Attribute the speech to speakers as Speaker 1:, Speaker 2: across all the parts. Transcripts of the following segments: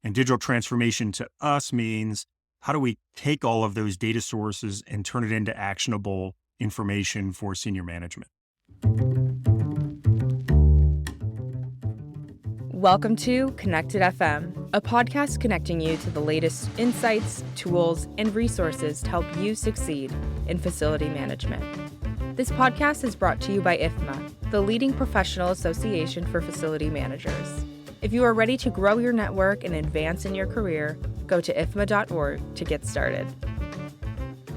Speaker 1: And digital transformation to us means how do we take all of those data sources and turn it into actionable information for senior management?
Speaker 2: Welcome to Connected FM, a podcast connecting you to the latest insights, tools, and resources to help you succeed in facility management. This podcast is brought to you by IFMA, the leading professional association for facility managers. If you are ready to grow your network and advance in your career, go to ifma.org to get started.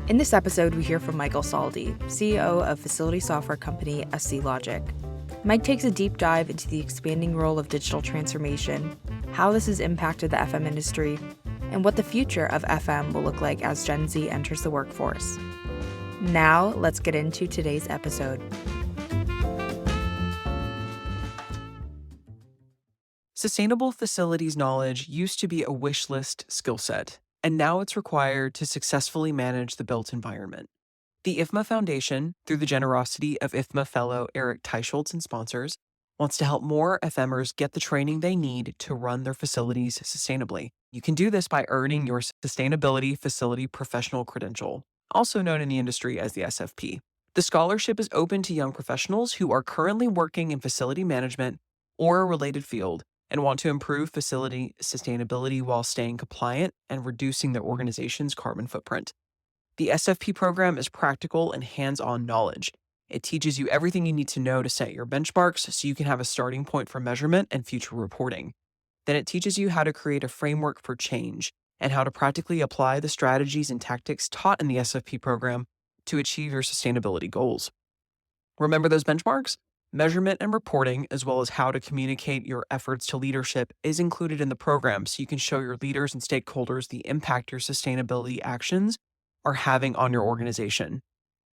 Speaker 2: In this episode, we hear from Michael Saldi, CEO of facility software company SCLogic. Mike takes a deep dive into the expanding role of digital transformation, how this has impacted the FM industry, and what the future of FM will look like as Gen Z enters the workforce. Now, let's get into today's episode.
Speaker 3: Sustainable facilities knowledge used to be a wish list skill set, and now it's required to successfully manage the built environment. The IFMA Foundation, through the generosity of IFMA fellow Eric Teicholz and sponsors, wants to help more FMers get the training they need to run their facilities sustainably. You can do this by earning your Sustainability Facility Professional Credential, also known in the industry as the SFP. The scholarship is open to young professionals who are currently working in facility management or a related field and want to improve facility sustainability while staying compliant and reducing their organization's carbon footprint. The SFP program is practical and hands-on knowledge. It teaches you everything you need to know to set your benchmarks so you can have a starting point for measurement and future reporting. Then it teaches you how to create a framework for change and how to practically apply the strategies and tactics taught in the SFP program to achieve your sustainability goals. Remember those benchmarks? Measurement and reporting, as well as how to communicate your efforts to leadership, is included in the program so you can show your leaders and stakeholders the impact your sustainability actions are having on your organization.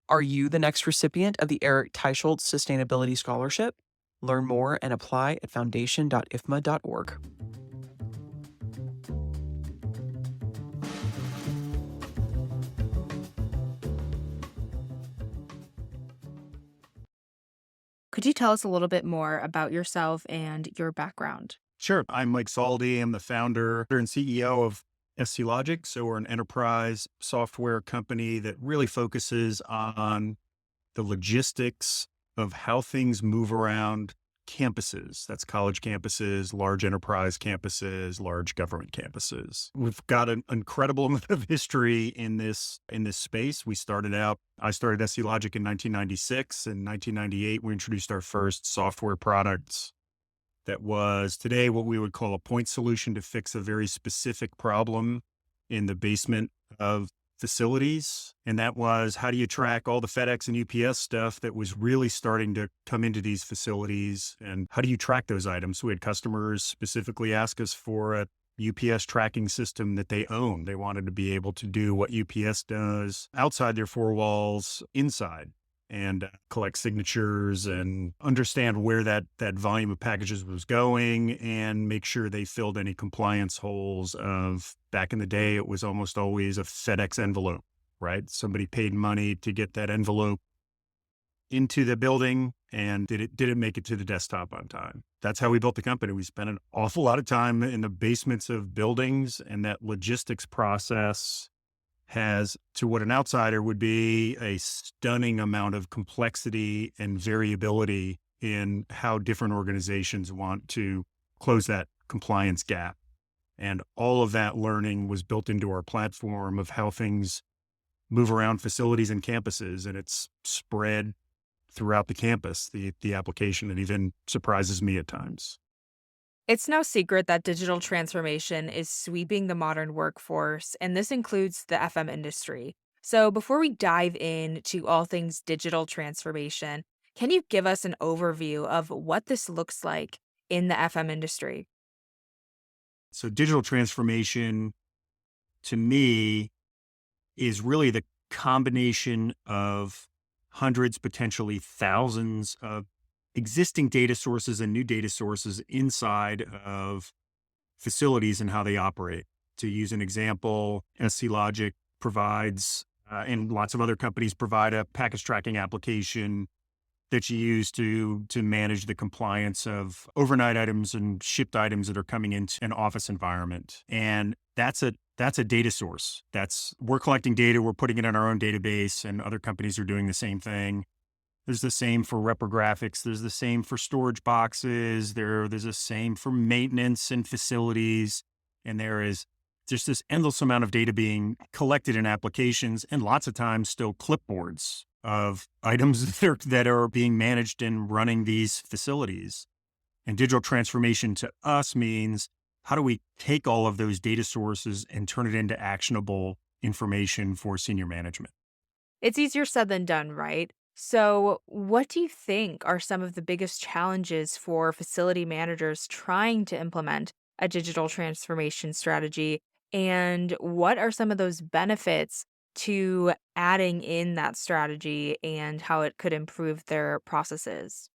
Speaker 3: Are you the next recipient of the Eric Teicholz Sustainability Scholarship? Learn more and apply at foundation.ifma.org.
Speaker 2: Could you tell us a little bit more about yourself and your background?
Speaker 1: Sure. I'm Mike Saldi. I'm the founder and CEO of SCLogic. So we're an enterprise software company that really focuses on the logistics of how things move around campuses. That's college campuses, large enterprise campuses, large government campuses. We've got an incredible amount of history in this space. I started SCLogic in 1996. In 1998, we introduced our first software products that was today what we would call a point solution to fix a very specific problem in the basement of facilities. And that was, how do you track all the FedEx and UPS stuff that was really starting to come into these facilities? And how do you track those items? So we had customers specifically ask us for a UPS tracking system that they own. They wanted to be able to do what UPS does outside their four walls, inside, and collect signatures and understand where that volume of packages was going and make sure they filled any compliance holes of, back in the day, it was almost always a FedEx envelope, right? Somebody paid money to get that envelope into the building, and did it make it to the desktop on time? That's how we built the company. We spent an awful lot of time in the basements of buildings, and that logistics process has, to what an outsider would be, a stunning amount of complexity and variability in how different organizations want to close that compliance gap. And all of that learning was built into our platform of how things move around facilities and campuses, and it's spread throughout the campus, the application. It even surprises me at times.
Speaker 2: It's no secret that digital transformation is sweeping the modern workforce, and this includes the FM industry. So before we dive into all things digital transformation, can you give us an overview of what this looks like in the FM industry?
Speaker 1: So digital transformation, to me, is really the combination of hundreds, potentially thousands of existing data sources and new data sources inside of facilities and how they operate. To use an example, SCLogic provides, and lots of other companies provide, a package tracking application that you use to manage the compliance of overnight items and shipped items that are coming into an office environment. And that's a data source. We're collecting data, we're putting it in our own database, and other companies are doing the same thing. There's the same for reprographics. There's the same for storage boxes. There's the same for maintenance and facilities. And there is just this endless amount of data being collected in applications, and lots of times still clipboards of items that are being managed and running these facilities. And digital transformation to us means, how do we take all of those data sources and turn it into actionable information for senior management?
Speaker 2: It's easier said than done, right? So, what do you think are some of the biggest challenges for facility managers trying to implement a digital transformation strategy? And what are some of those benefits to adding in that strategy and how it could improve their processes?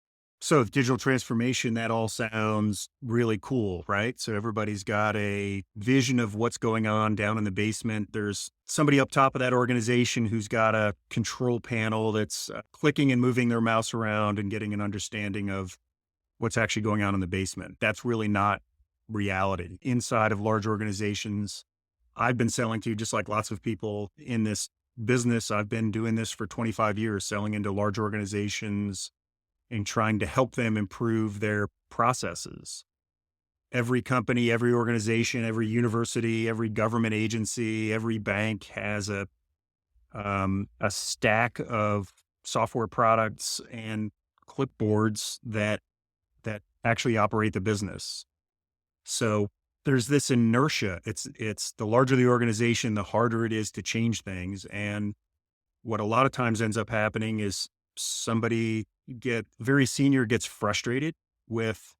Speaker 1: So digital transformation, that all sounds really cool, right? So everybody's got a vision of what's going on down in the basement. There's somebody up top of that organization who's got a control panel that's clicking and moving their mouse around and getting an understanding of what's actually going on in the basement. That's really not reality. Inside of large organizations, I've been selling to, just like lots of people in this business, I've been doing this for 25 years, selling into large organizations and trying to help them improve their processes. Every company, every organization, every university, every government agency, every bank has a stack of software products and clipboards that actually operate the business. So there's this inertia. It's the larger the organization, the harder it is to change things. And what a lot of times ends up happening is somebody very senior gets frustrated with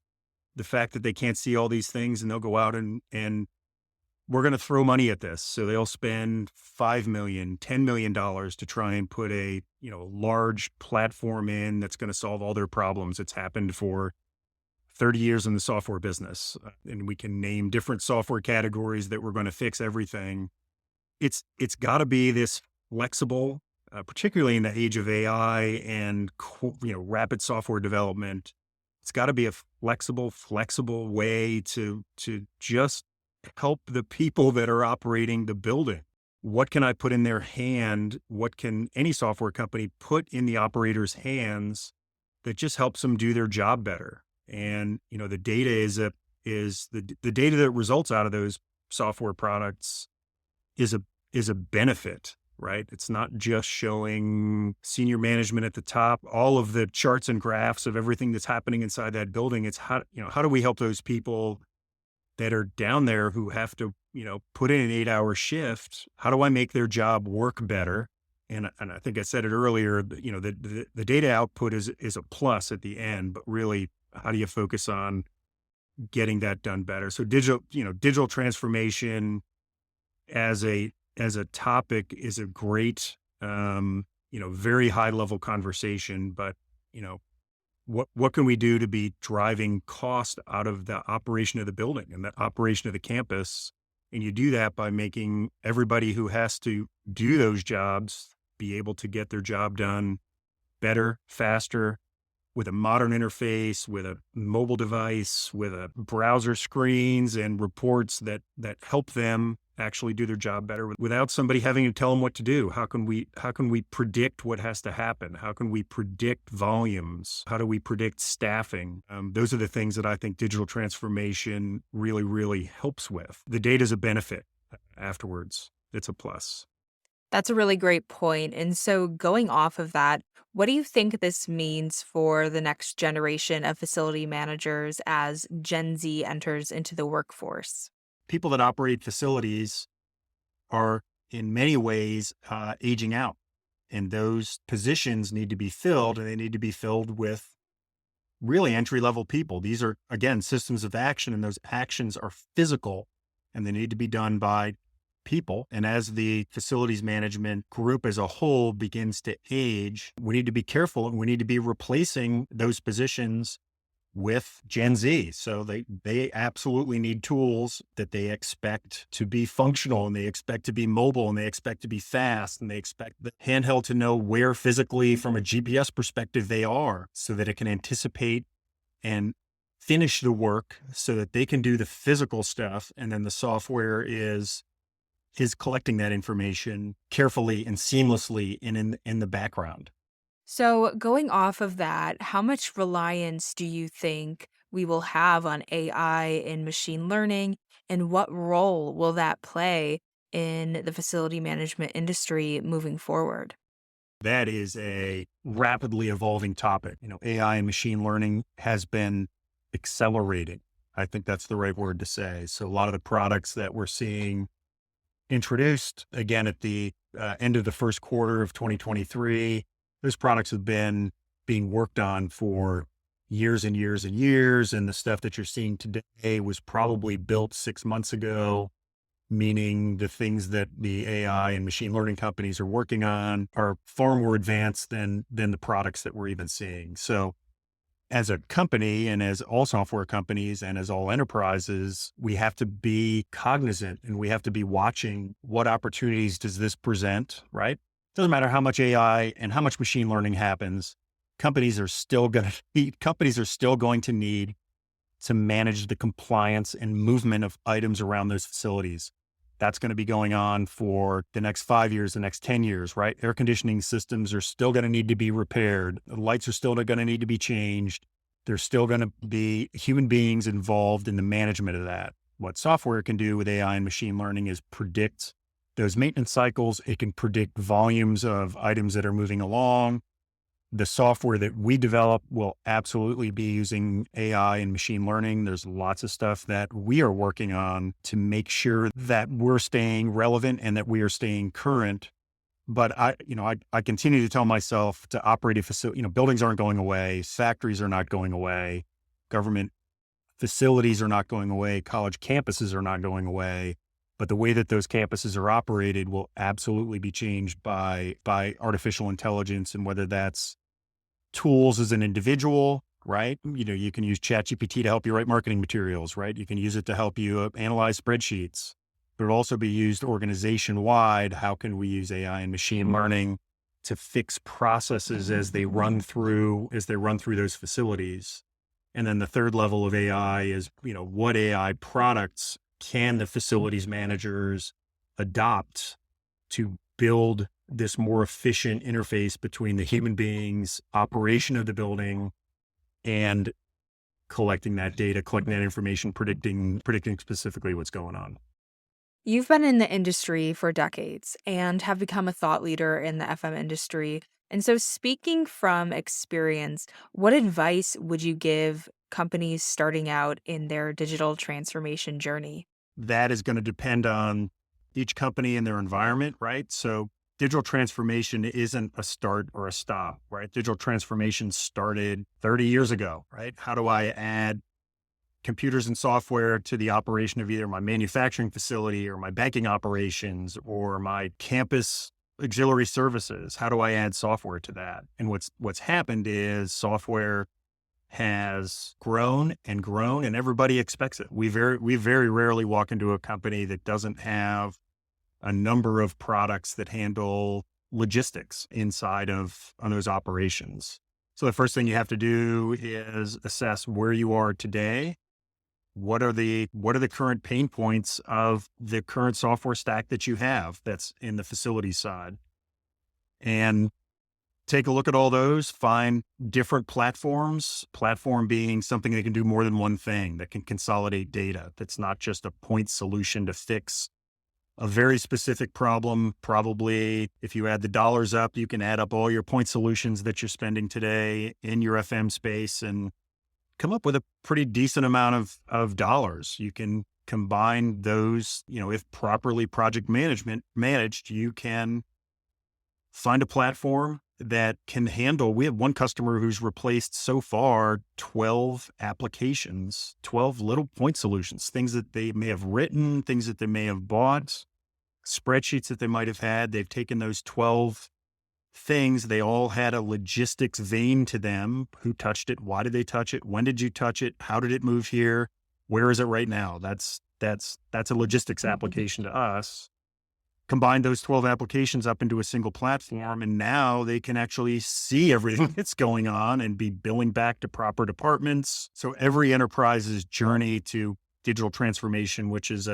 Speaker 1: the fact that they can't see all these things, and they'll go out and we're going to throw money at this. So they'll spend $5 million, $10 million to try and put a large platform in that's going to solve all their problems. It's happened for 30 years in the software business, and we can name different software categories that we're going to fix everything. It's got to be this flexible, particularly in the age of AI and rapid software development. It's got to be a flexible way to just help the people that are operating the building. What can I put in their hand? What can any software company put in the operator's hands that just helps them do their job better? And the data is the data that results out of those software products is a benefit. Right? It's not just showing senior management at the top, all of the charts and graphs of everything that's happening inside that building. It's how do we help those people that are down there who have to, put in an 8-hour shift? How do I make their job work better? And I think I said it earlier, the data output is a plus at the end, but really, how do you focus on getting that done better? So digital transformation as a topic is a great, very high level conversation, but, what can we do to be driving cost out of the operation of the building and the operation of the campus? And you do that by making everybody who has to do those jobs be able to get their job done better, faster, with a modern interface, with a mobile device, with a browser screens and reports that help them actually do their job better without somebody having to tell them what to do. How can we predict what has to happen? How can we predict volumes? How do we predict staffing? Those are the things that I think digital transformation really, really helps with. The data is a benefit afterwards. It's a plus.
Speaker 2: That's a really great point. And so, going off of that, what do you think this means for the next generation of facility managers as Gen Z enters into the workforce?
Speaker 1: People that operate facilities are in many ways aging out, and those positions need to be filled, and they need to be filled with really entry-level people. These are, again, systems of action, and those actions are physical, and they need to be done by people. And as the facilities management group as a whole begins to age, we need to be careful, and we need to be replacing those positions with Gen Z. So they absolutely need tools that they expect to be functional, and they expect to be mobile, and they expect to be fast, and they expect the handheld to know where physically from a GPS perspective they are, so that it can anticipate and finish the work so that they can do the physical stuff. And then the software is collecting that information carefully and seamlessly and in the background.
Speaker 2: So, going off of that, how much reliance do you think we will have on AI and machine learning, and what role will that play in the facility management industry moving forward?
Speaker 1: That is a rapidly evolving topic. AI and machine learning has been accelerating. I think that's the right word to say. So a lot of the products that we're seeing introduced again at the end of the first quarter of 2023, those products have been being worked on for years and years and years. And the stuff that you're seeing today was probably built 6 months ago, meaning the things that the AI and machine learning companies are working on are far more advanced than the products that we're even seeing. So as a company, and as all software companies and as all enterprises, we have to be cognizant, and we have to be watching what opportunities does this present, right? Doesn't matter how much AI and how much machine learning happens, companies are still going to need to manage the compliance and movement of items around those facilities. That's going to be going on for the next 5 years, the next 10 years, right? Air conditioning systems are still going to need to be repaired. The lights are still going to need to be changed. There's still going to be human beings involved in the management of that. What software can do with AI and machine learning is predict those maintenance cycles. It can predict volumes of items that are moving along. The software that we develop will absolutely be using AI and machine learning. There's lots of stuff that we are working on to make sure that we're staying relevant and that we are staying current. But I continue to tell myself to operate a facility, buildings aren't going away. Factories are not going away. Government facilities are not going away. College campuses are not going away. But the way that those campuses are operated will absolutely be changed by artificial intelligence, and whether that's tools as an individual, right? You can use ChatGPT to help you write marketing materials, right? You can use it to help you analyze spreadsheets, but it'll also be used organization wide. How can we use AI and machine learning to fix processes as they run through those facilities? And then the third level of AI is, what AI products can the facilities managers adopt to build this more efficient interface between the human beings, operation of the building, and collecting that data, collecting that information, predicting specifically what's going on.
Speaker 2: You've been in the industry for decades and have become a thought leader in the FM industry. And so, speaking from experience, what advice would you give companies starting out in their digital transformation journey?
Speaker 1: That is going to depend on each company and their environment, right? So digital transformation isn't a start or a stop, right? Digital transformation started 30 years ago, right? How do I add computers and software to the operation of either my manufacturing facility or my banking operations or my campus auxiliary services? How do I add software to that? And what's happened is software has grown and grown, and everybody expects it. We very rarely walk into a company that doesn't have a number of products that handle logistics inside of on those operations. So the first thing you have to do is assess where you are today. What are the current pain points of the current software stack that you have that's in the facility side? And take a look at all those, find different platform being something that can do more than one thing, that can consolidate data. That's not just a point solution to fix a very specific problem. Probably if you add the dollars up, you can add up all your point solutions that you're spending today in your FM space and come up with a pretty decent amount of dollars. You can combine those, if properly project managed, you can find a platform that can handle. We have one customer who's replaced so far 12 applications, 12 little point solutions, things that they may have written, things that they may have bought, spreadsheets that they might have had. They've taken those 12 things. They all had a logistics vein to them. Who touched it? Why did they touch it? When did you touch it? How did it move here? Where is it right now? That's a logistics application to us. Combine those 12 applications up into a single platform, and now they can actually see everything that's going on and be billing back to proper departments. So every enterprise's journey to digital transformation, which is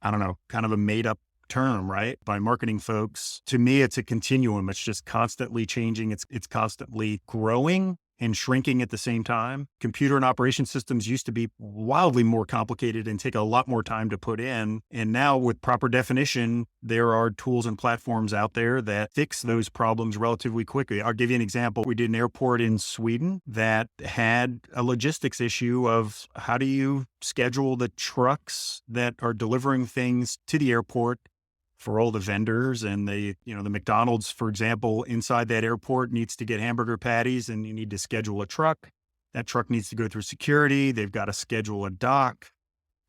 Speaker 1: kind of a made up term, right? By marketing folks. To me, it's a continuum. It's just constantly changing. It's constantly growing and shrinking at the same time. Computer and operation systems used to be wildly more complicated and take a lot more time to put in. And now with proper definition, there are tools and platforms out there that fix those problems relatively quickly. I'll give you an example. We did an airport in Sweden that had a logistics issue of how do you schedule the trucks that are delivering things to the airport for all the vendors, and the McDonald's, for example, inside that airport needs to get hamburger patties, and you need to schedule a truck. That truck needs to go through security. They've got to schedule a dock.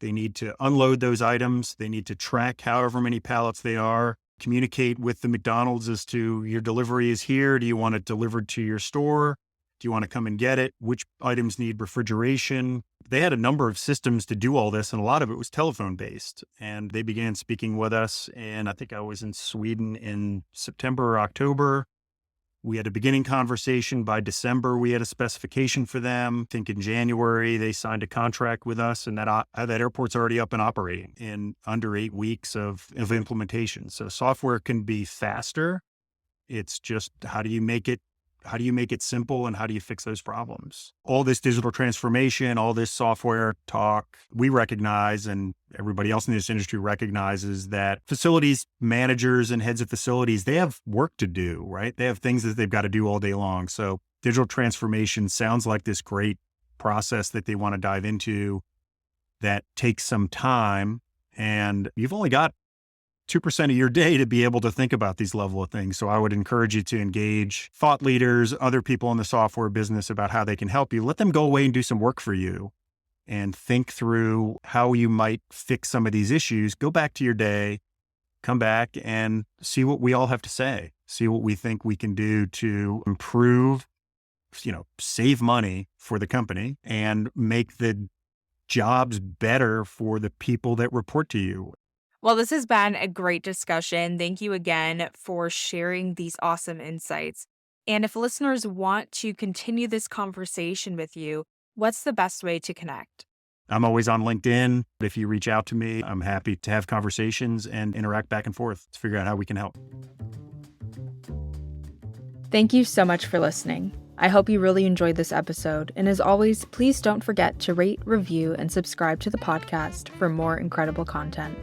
Speaker 1: They need to unload those items. They need to track however many pallets they are, communicate with the McDonald's as to your delivery is here. Do you want it delivered to your store? Do you want to come and get it? Which items need refrigeration? They had a number of systems to do all this, and a lot of it was telephone based. And they began speaking with us. And I think I was in Sweden in September or October. We had a beginning conversation. By December, we had a specification for them. I think in January, they signed a contract with us, and that airport's already up and operating in under 8 weeks of implementation. So software can be faster. It's just how do you make it simple, and how do you fix those problems? All this digital transformation, all this software talk, we recognize, and everybody else in this industry recognizes, that facilities managers and heads of facilities, they have work to do, right? They have things that they've got to do all day long. So digital transformation sounds like this great process that they want to dive into that takes some time, and you've only got 2% of your day to be able to think about these level of things. So I would encourage you to engage thought leaders, other people in the software business about how they can help you. Let them go away and do some work for you and think through how you might fix some of these issues. Go back to your day, come back and see what we all have to say. See what we think we can do to improve, save money for the company and make the jobs better for the people that report to you.
Speaker 2: Well, this has been a great discussion. Thank you again for sharing these awesome insights. And if listeners want to continue this conversation with you, what's the best way to connect?
Speaker 1: I'm always on LinkedIn. If you reach out to me, I'm happy to have conversations and interact back and forth to figure out how we can help.
Speaker 2: Thank you so much for listening. I hope you really enjoyed this episode. And as always, please don't forget to rate, review, and subscribe to the podcast for more incredible content.